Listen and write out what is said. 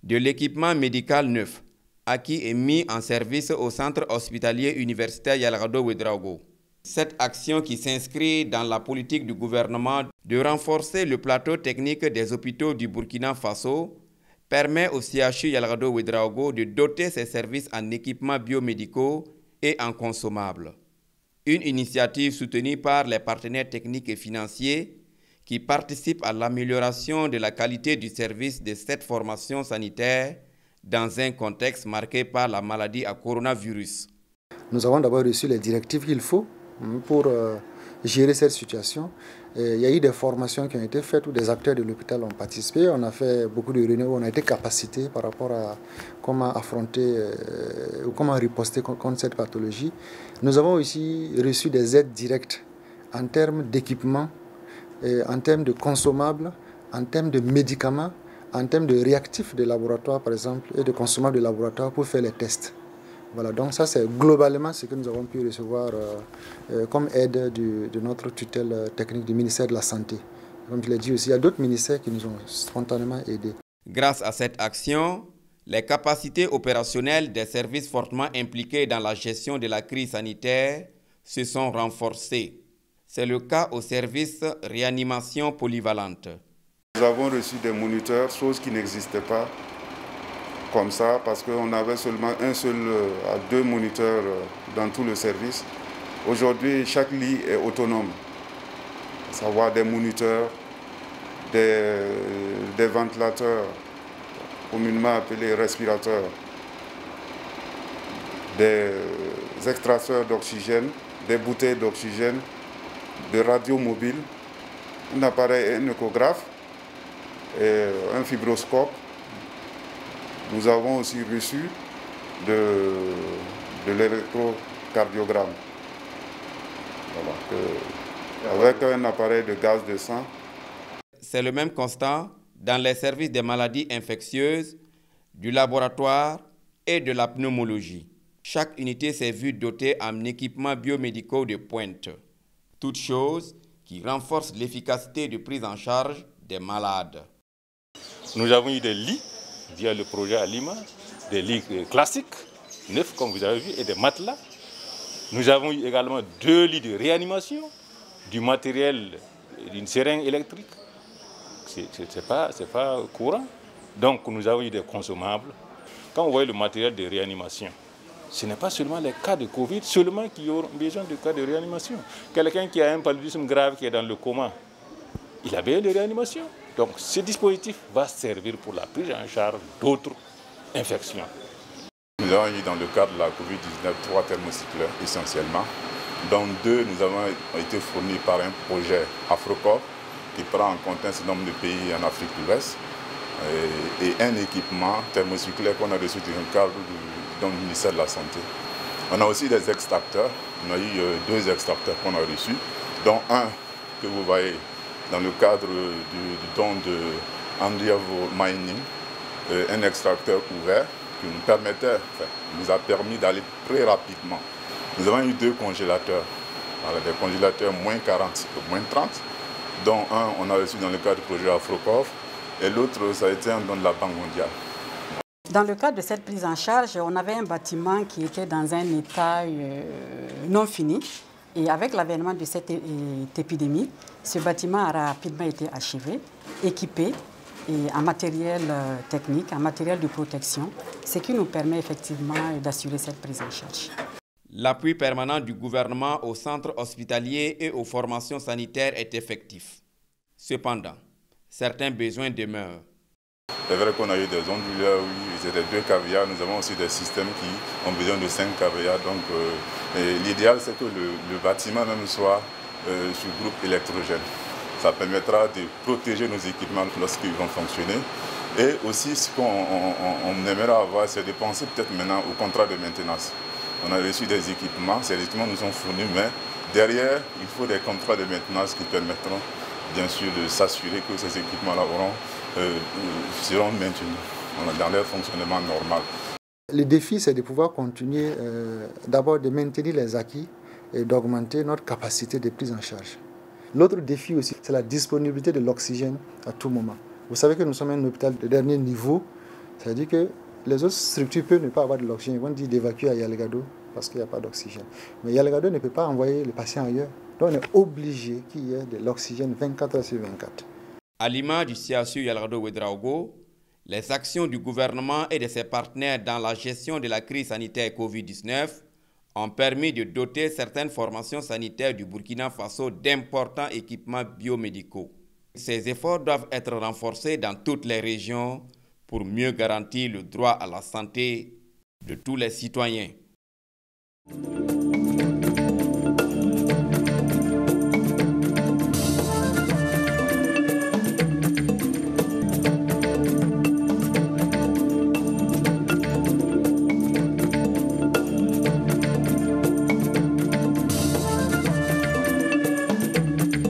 de l'équipement médical neuf, acquis et mis en service au centre hospitalier universitaire Yallagadou Ouédraogo. Cette action qui s'inscrit dans la politique du gouvernement de renforcer le plateau technique des hôpitaux du Burkina Faso permet au CHU Yallagadou Ouédraogo de doter ses services en équipements biomédicaux et en consommables. Une initiative soutenue par les partenaires techniques et financiers qui participent à l'amélioration de la qualité du service de cette formation sanitaire dans un contexte marqué par la maladie à coronavirus. Nous avons d'abord reçu les directives qu'il faut pour gérer cette situation. Il y a eu des formations qui ont été faites où des acteurs de l'hôpital ont participé. On a fait beaucoup de réunions où on a été capacités par rapport à comment affronter ou comment riposter contre cette pathologie. Nous avons aussi reçu des aides directes en termes d'équipements, en termes de consommables, en termes de médicaments, en termes de réactifs de laboratoire par exemple et de consommables de laboratoire pour faire les tests. Voilà, donc ça c'est globalement ce que nous avons pu recevoir comme aide de notre tutelle technique du ministère de la Santé. Comme je l'ai dit aussi, il y a d'autres ministères qui nous ont spontanément aidés. Grâce à cette action, les capacités opérationnelles des services fortement impliqués dans la gestion de la crise sanitaire se sont renforcées. C'est le cas au service réanimation polyvalente. Nous avons reçu des moniteurs, chose qui n'existait pas comme ça, parce qu'on avait seulement un seul à deux moniteurs dans tout le service. Aujourd'hui, chaque lit est autonome, à savoir des moniteurs, des ventilateurs, communément appelés respirateurs, des extracteurs d'oxygène, des bouteilles d'oxygène, des radios mobiles, un appareil, un échographe, et un fibroscope. Nous avons aussi reçu de l'électrocardiogramme, voilà, avec un appareil de gaz de sang. C'est le même constat dans les services des maladies infectieuses, du laboratoire et de la pneumologie. Chaque unité s'est vue dotée en équipements biomédicaux de pointe. Toute chose qui renforce l'efficacité de prise en charge des malades. Nous avons eu des lits via le projet Alima, des lits classiques, neufs comme vous avez vu, et des matelas. Nous avons eu également 2 lits de réanimation, du matériel, d'une seringue électrique. C'est pas courant. Donc nous avons eu des consommables. Quand vous voyez le matériel de réanimation, ce n'est pas seulement les cas de Covid seulement qui auront besoin de cas de réanimation. Quelqu'un qui a un paludisme grave, qui est dans le coma, il a besoin de réanimation. Donc ce dispositif va servir pour la prise en charge d'autres infections. Nous avons eu dans le cadre de la Covid-19 3 thermocycleurs essentiellement, dont 2 nous avons été fournis par un projet AfroCorp qui prend en compte un certain nombre de pays en Afrique de l'Ouest et un équipement thermocyclaire qu'on a reçu dans le cadre du ministère de la Santé. On a aussi des extracteurs, on a eu 2 extracteurs qu'on a reçus, dont un que vous voyez dans le cadre du don de Andriavo Mining, un extracteur ouvert qui nous a permis d'aller très rapidement. Nous avons eu 2 congélateurs, voilà, des congélateurs moins 40 et moins 30, dont un on a reçu dans le cadre du projet AfroCorp et l'autre ça a été un don de la Banque mondiale. Dans le cadre de cette prise en charge, on avait un bâtiment qui était dans un état non fini. Et avec l'avènement de cette épidémie, ce bâtiment a rapidement été achevé, équipé et en matériel technique, en matériel de protection, ce qui nous permet effectivement d'assurer cette prise en charge. L'appui permanent du gouvernement aux centres hospitaliers et aux formations sanitaires est effectif. Cependant, certains besoins demeurent. C'est vrai qu'on a eu des onduleurs, oui, c'était 2 caviars. Nous avons aussi des systèmes qui ont besoin de 5 caviars. Donc l'idéal, c'est que le bâtiment même soit sur groupe électrogène. Ça permettra de protéger nos équipements lorsqu'ils vont fonctionner. Et aussi, ce qu'on aimerait avoir, c'est de penser peut-être maintenant au contrat de maintenance. On a reçu des équipements, ces équipements nous sont fournis, mais derrière, il faut des contrats de maintenance qui permettront bien sûr de s'assurer que ces équipements-là seront maintenus dans leur fonctionnement normal. Le défi, c'est de pouvoir continuer d'abord de maintenir les acquis et d'augmenter notre capacité de prise en charge. L'autre défi aussi, c'est la disponibilité de l'oxygène à tout moment. Vous savez que nous sommes un hôpital de dernier niveau C'est-à-dire que les autres structures peuvent ne pas avoir de l'oxygène. Ils vont dire d'évacuer à Yalgado parce qu'il n'y a pas d'oxygène. Mais Yalgado ne peut pas envoyer les patients ailleurs. Donc on est obligé qu'il y ait de l'oxygène 24 heures sur 24. À l'image du CHU Yalgado Ouédraogo, les actions du gouvernement et de ses partenaires dans la gestion de la crise sanitaire Covid-19 ont permis de doter certaines formations sanitaires du Burkina Faso d'importants équipements biomédicaux. Ces efforts doivent être renforcés dans toutes les régions pour mieux garantir le droit à la santé de tous les citoyens.